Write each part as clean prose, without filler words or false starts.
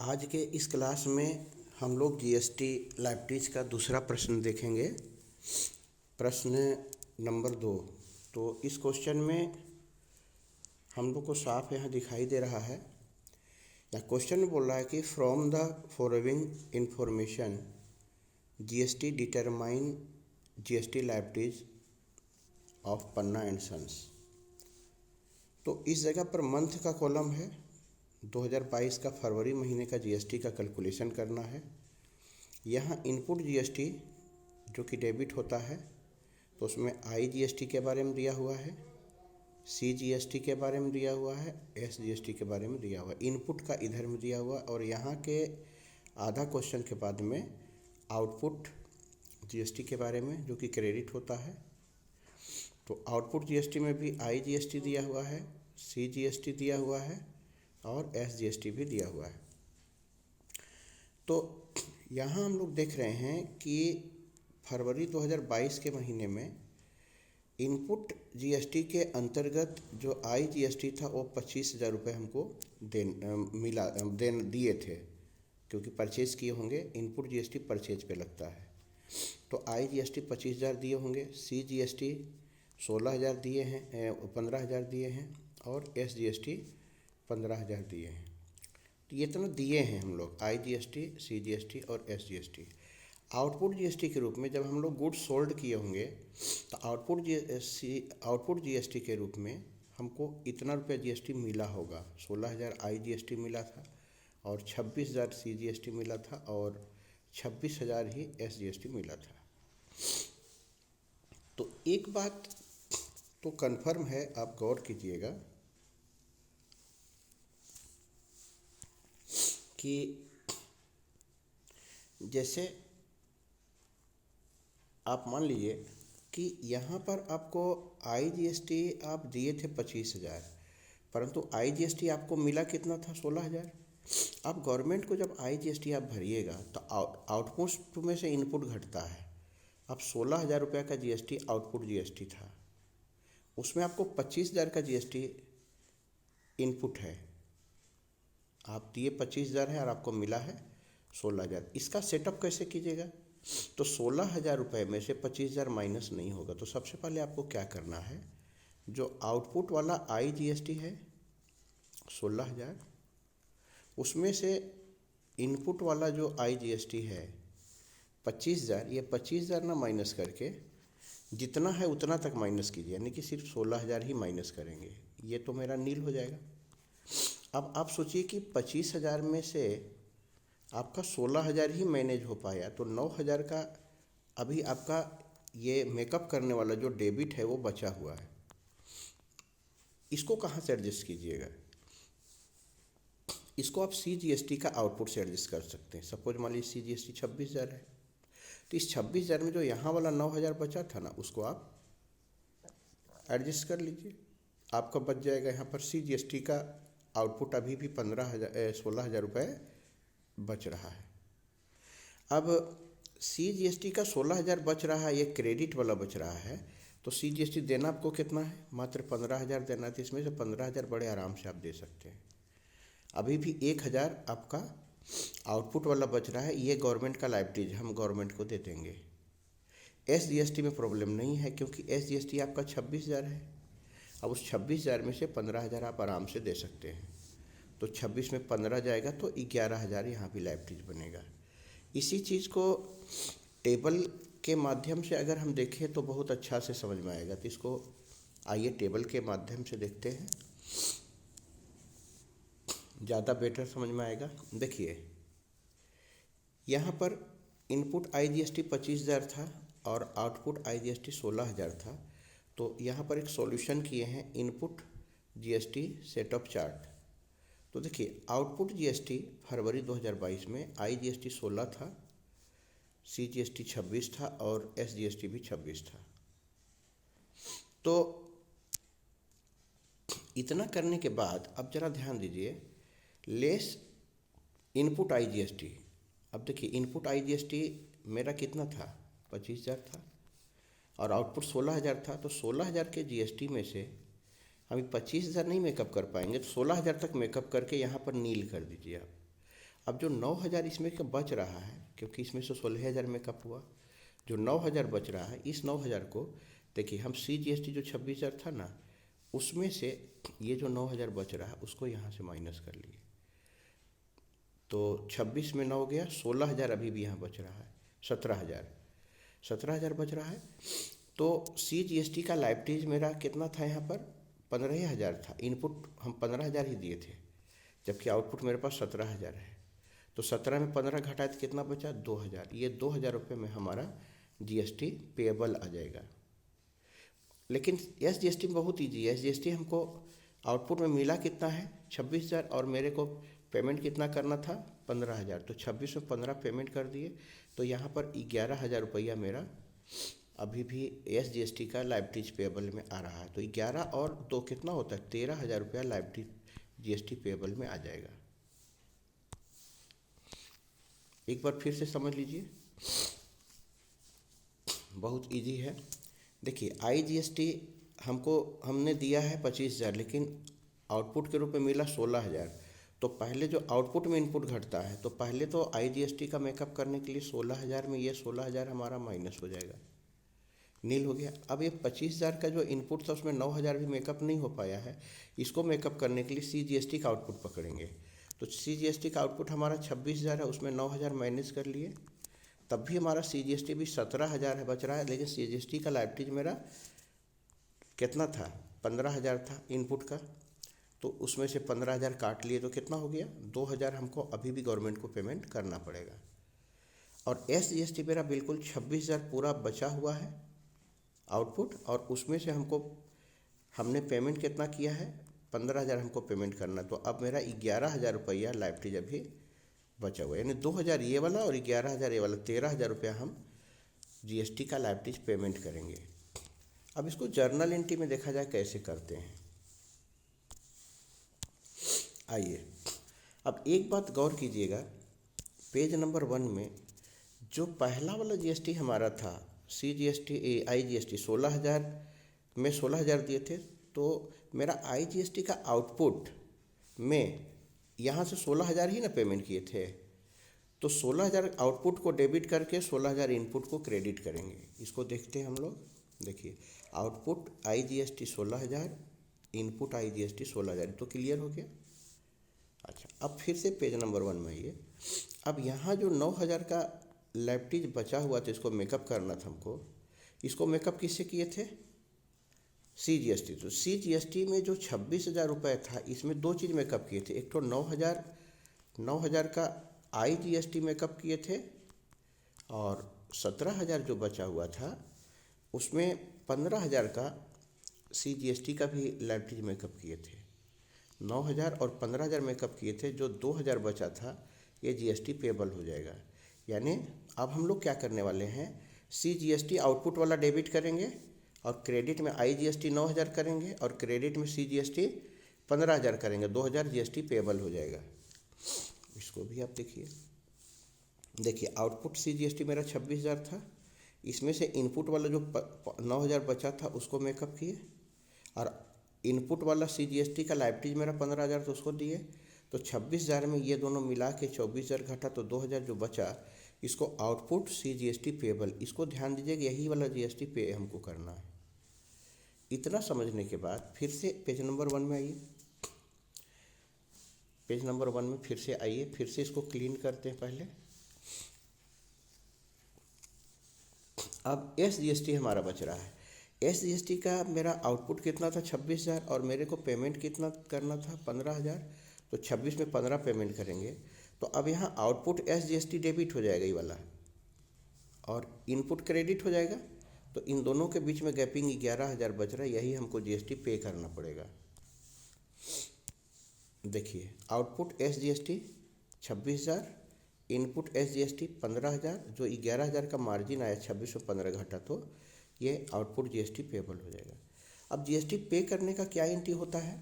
आज के इस क्लास में हम लोग जीएसटी लाइब्रेरीज का दूसरा प्रश्न देखेंगे। प्रश्न नंबर 2। तो इस क्वेश्चन में हम लोग को साफ यहाँ दिखाई दे रहा है, या क्वेश्चन में बोल रहा है कि from the following information GST determine GST libraries of Panna and sons. तो इस जगह पर मंथ का कॉलम है, 2022 का फरवरी महीने का जीएसटी का कैलकुलेशन करना है। यहाँ इनपुट जीएसटी जो कि डेबिट होता है, तो उसमें आई जीएसटी के बारे में दिया हुआ है, सी जीएसटी के बारे में दिया हुआ है, एस जीएसटी के बारे में दिया हुआ है। इनपुट का इधर में दिया हुआ, और यहाँ के आधा क्वेश्चन के बाद में आउटपुट जीएसटी के बारे में जो कि क्रेडिट होता है। तो आउटपुट जीएसटी में भी आई जीएसटी दिया हुआ है, सी जीएसटी दिया हुआ है और एस जीएसटी भी दिया हुआ है। तो यहाँ हम लोग देख रहे हैं कि फरवरी 2022 के महीने में इनपुट जीएसटी के अंतर्गत जो आई जीएसटी था वो 25,000 रुपये हमको दिए थे, क्योंकि परचेज़ किए होंगे। इनपुट जीएसटी परचेज पे लगता है, तो आई जीएसटी 25,000 दिए होंगे, सी जीएसटी 16,000 दिए हैं, 15,000 दिए हैं, और एस जीएसटी 15,000 दिए हैं। तो ये तो दिए हैं हम लोग, आई जीएसटी, सी जीएसटी और एस जीएसटी। आउटपुट जीएसटी के रूप में जब हम लोग गुड्स सोल्ड किए होंगे, तो आउटपुट जीएसटी के रूप में हमको इतना रुपया जीएसटी मिला होगा। 16,000 आई जीएसटी मिला था, और 26,000 सी जीएसटी मिला था, और 26,000 ही एस जीएसटी मिला था। तो एक बात तो कन्फर्म है, आप गौर कीजिएगा कि जैसे आप मान लीजिए कि यहाँ पर आपको आई जीएसटी आप दिए थे 25,000, परंतु आई जीएसटी आपको मिला कितना था? 16,000। अब गवर्नमेंट को जब आई जीएसटी आप भरिएगा तो आउटपुट में से इनपुट घटता है। अब 16,000 रुपये का जीएसटी आउटपुट जीएसटी था, उसमें आपको 25,000 का जीएसटी इनपुट है। आप दिए 25,000 है और आपको मिला है 16,000। इसका सेटअप कैसे कीजिएगा? तो 16,000 रुपये में से 25,000 माइनस नहीं होगा। तो सबसे पहले आपको क्या करना है, जो आउटपुट वाला आई जीएसटी है 16,000, उसमें से इनपुट वाला जो आई जीएसटी है 25,000, ये 25,000 ना माइनस करके जितना है उतना तक माइनस कीजिए, यानी कि सिर्फ 16,000 ही माइनस करेंगे। ये तो मेरा नील हो जाएगा। अब आप सोचिए कि 25,000 में से आपका 16,000 ही मैनेज हो पाया, तो 9,000 का अभी आपका ये मेकअप करने वाला जो डेबिट है वो बचा हुआ है। इसको कहाँ से एडजस्ट कीजिएगा? इसको आप सी जीएसटी का आउटपुट से एडजस्ट कर सकते हैं। सपोज मान लीजिए सी जीएसटी 26,000 है, तो इस 26,000 में जो यहाँ वाला 9,000 बचा था ना, उसको आप एडजस्ट कर लीजिए। आपका बच जाएगा यहाँ पर सी जीएसटी का आउटपुट अभी भी 16,000 रुपये बच रहा है। अब सी जीएसटी का 16,000 बच रहा है, ये क्रेडिट वाला बच रहा है, तो सी जीएसटी देना आपको कितना है? मात्र 15,000 देना था। इसमें से 15,000 बड़े आराम से आप दे सकते हैं। अभी भी 1,000 आपका आउटपुट वाला बच रहा है, ये गवर्नमेंट का लाइब्रेरीज हम गवर्नमेंट को दे देंगे। एस जीएसटी में प्रॉब्लम नहीं है, क्योंकि एस जीएसटी आपका 26,000 है। अब उस 26,000 में से 15,000 आप आराम से दे सकते हैं। तो 26 में 15 जाएगा तो 11,000 यहाँ भी लाइब्रेरीज बनेगा। इसी चीज़ को टेबल के माध्यम से अगर हम देखें तो बहुत अच्छा से समझ में आएगा। तो इसको आइए टेबल के माध्यम से देखते हैं, ज़्यादा बेटर समझ में आएगा। देखिए यहाँ पर इनपुट आई जीएसटी 25,000 था और आउटपुट आई जीएसटी 16,000 था। तो यहाँ पर एक सॉल्यूशन किए हैं, इनपुट जीएसटी सेटअप चार्ट। तो देखिए आउटपुट जीएसटी फरवरी 2022 में आई जीएसटी 16 था, सी जीएसटी 26 था और एस जीएसटी भी 26 था। तो इतना करने के बाद अब जरा ध्यान दीजिए, लेस इनपुट आई जीएसटी। अब देखिए इनपुट आई जीएसटी मेरा कितना था? 25,000 था, और आउटपुट 16,000 था। तो 16,000 के जीएसटी में से हम 25,000 नहीं मेकअप कर पाएंगे, तो 16,000 तक मेकअप करके यहाँ पर नील कर दीजिए आप। अब जो 9,000 इसमें का बच रहा है, क्योंकि इसमें से 16,000 मेकअप हुआ, जो 9,000 बच रहा है, इस 9,000 को देखिए हम CGST जो 26,000 था ना, उसमें से ये जो 9,000 बच रहा है उसको यहाँ से माइनस कर लिए, तो 26 में 9 गया, 16,000 अभी भी यहाँ बच रहा है, 17,000 बच रहा है। तो CGST का लाइबिलिटीज मेरा कितना था यहाँ पर, 15,000 था। इनपुट हम 15,000 ही दिए थे, जबकि आउटपुट मेरे पास 17,000 है। तो 17 में 15 घटाए तो कितना बचा, 2,000। ये 2,000 रुपये में हमारा GST पेएबल आ जाएगा। लेकिन SGST में बहुत ईजी है। SGST हमको आउटपुट में मिला कितना है, 26,000, और मेरे को पेमेंट कितना करना था, 15,000। तो 26 में 15 पेमेंट कर दिए, तो यहाँ पर 11,000 रुपया मेरा अभी भी SGST का लाइबिलिटीज पेएबल में आ रहा है। तो 11 और 2 कितना होता है, 13,000 रुपया लाइबिलिटी GST पेएबल में आ जाएगा। एक बार फिर से समझ लीजिए, बहुत इजी है। देखिए IGST हमने दिया है 25,000, लेकिन आउटपुट के रूप में मिला 16,000। तो पहले जो आउटपुट में इनपुट घटता है, तो पहले तो IGST का मेकअप करने के लिए 16,000 में ये 16,000 हमारा माइनस हो जाएगा, नील हो गया। अब ये 25,000 का जो इनपुट था उसमें 9,000 भी मेकअप नहीं हो पाया है, इसको मेकअप करने के लिए CGST का आउटपुट पकड़ेंगे। तो CGST का आउटपुट हमारा 26,000 है, उसमें 9,000 माइनस कर लिए, तब भी हमारा CGST भी 17,000 है बच रहा है। लेकिन CGST का लाइबिलिटीज मेरा कितना था, 15,000 था इनपुट का, तो उसमें से 15,000 काट लिए तो कितना हो गया, 2,000 हमको अभी भी गवर्नमेंट को पेमेंट करना पड़ेगा। और SGST मेरा बिल्कुल 26,000 पूरा बचा हुआ है आउटपुट, और उसमें से हमने पेमेंट कितना किया है, 15,000 हमको पेमेंट करना। तो अब मेरा 11,000 रुपया लाइबिलिटीज अभी बचा हुआ है, यानी 2,000 ये वाला और 11,000 ये वाला, 13,000 रुपया हम GST का लाइबिलिटीज पेमेंट करेंगे। अब इसको जर्नल एंट्री में देखा जाए कैसे करते हैं। आइए, अब एक बात गौर कीजिएगा, पेज नंबर 1 में जो पहला वाला GST हमारा था, CGST IGST 16,000 में 16,000 दिए थे, तो मेरा IGST का आउटपुट में यहाँ से 16,000 ही ना पेमेंट किए थे, तो 16,000 आउटपुट को डेबिट करके 16,000 इनपुट को क्रेडिट करेंगे। इसको देखते हैं हम लोग। देखिए, आउटपुट IGST 16,000, इनपुट IGST 16,000, तो क्लियर हो गया। अच्छा, अब फिर से पेज नंबर 1 में आइए। अब यहाँ जो 9,000 का लाइबिलिटीज बचा हुआ था, इसको मेकअप करना था हमको। इसको मेकअप किससे किए थे, CGST। तो CGST में जो 26,000 रुपये था, इसमें दो चीज़ मेकअप किए थे। एक तो 9,000 का IGST मेकअप किए थे, और 17,000 जो बचा हुआ था उसमें 15,000 का CGST का भी लाइबिलिटीज मेकअप किए थे। 9,000 और 15,000 मेकअप किए थे, जो 2,000 बचा था ये GST पेएबल हो जाएगा। यानी अब हम लोग क्या करने वाले हैं, CGST आउटपुट वाला डेबिट करेंगे, और क्रेडिट में IGST 9,000 करेंगे, और क्रेडिट में CGST 15,000 करेंगे, 2,000 GST पेएबल हो जाएगा। इसको भी आप देखिए आउटपुट CGST मेरा 26,000 था, इसमें से इनपुट वाला जो 9,000 बचा था उसको मेकअप किए, और इनपुट वाला CGST का लाइबिलिटीज मेरा 15,000 तो उसको दिए। तो 26,000 में ये दोनों मिला के 24,000 घटा, तो 2,000 जो बचा, इसको आउटपुट CGST पेएबल, इसको ध्यान दीजिएगा, यही वाला GST पे हमको करना है। इतना समझने के बाद फिर से पेज नंबर 1 में आइए। पेज नंबर 1 में फिर से आइए, फिर से इसको क्लीन करते हैं पहले। अब SGST हमारा बच रहा है। SGST का मेरा आउटपुट कितना था, 26,000, और मेरे को पेमेंट कितना करना था, 15,000। तो 26 में 15 पेमेंट करेंगे, तो अब यहाँ आउटपुट SGST डेबिट हो जाएगा ये वाला, और इनपुट क्रेडिट हो जाएगा। तो इन दोनों के बीच में गैपिंग 11,000 बच रहा है, यही हमको GST पे करना पड़ेगा। देखिए, आउटपुट SGST 26,000, इनपुट SGST 15,000, जो 11,000 का मार्जिन आया, 26 में 15 घटा, तो ये आउटपुट GST पेएबल हो जाएगा। अब GST पे करने का क्या एंट्री होता है,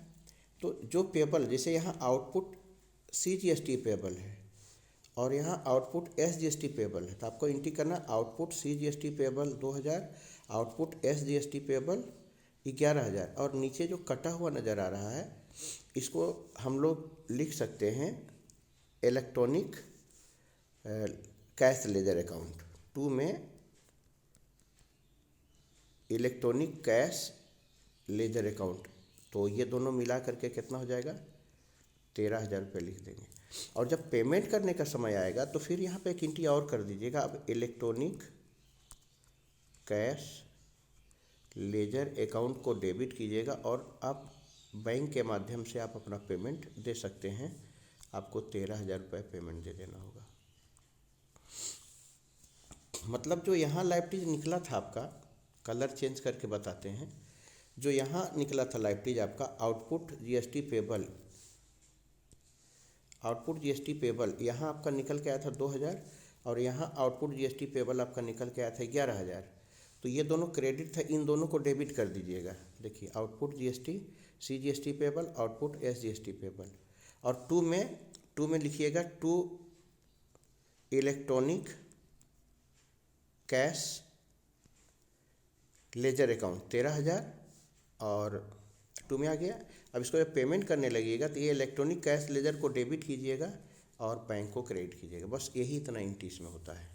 तो जो पेएबल, जैसे यहाँ आउटपुट CGST पेएबल है और यहाँ आउटपुट SGST पेएबल है, तो आपको एंट्री करना output CGST payable 2,000, output SGST payable 11,000, और नीचे जो कटा हुआ नज़र आ रहा है इसको हम लोग लिख सकते हैं इलेक्ट्रॉनिक कैश लेजर अकाउंट, 2 में इलेक्ट्रॉनिक कैश लेजर अकाउंट, तो ये दोनों मिला करके कितना हो जाएगा, 13,000 रुपये लिख देंगे। और जब पेमेंट करने का समय आएगा तो फिर यहाँ पे एक एंट्री और कर दीजिएगा, अब इलेक्ट्रॉनिक कैश लेजर अकाउंट को डेबिट कीजिएगा और आप बैंक के माध्यम से आप अपना पेमेंट दे सकते हैं, आपको 13,000 रुपये पेमेंट दे देना होगा। मतलब जो यहाँ लाइबिलिटीज निकला था आपका, कलर चेंज करके बताते हैं, जो यहाँ निकला था लाइबिलिटीज आपका output GST payable, output GST payable यहाँ आपका निकल के आया था 2,000 और यहाँ आउटपुट जीएसटी पेबल आपका निकल के आया था 11,000। तो ये दोनों क्रेडिट था, इन दोनों को डेबिट कर दीजिएगा। देखिए output GST CGST payable, output SGST payable, और 2 में लिखिएगा 2 इलेक्ट्रॉनिक कैश लेजर अकाउंट 13,000 और 2 में आ गया। अब इसको जब पेमेंट करने लगिएगा तो ये इलेक्ट्रॉनिक कैश लेजर को डेबिट कीजिएगा और बैंक को क्रेडिट कीजिएगा, बस यही इतना एंट्री इसमें होता है।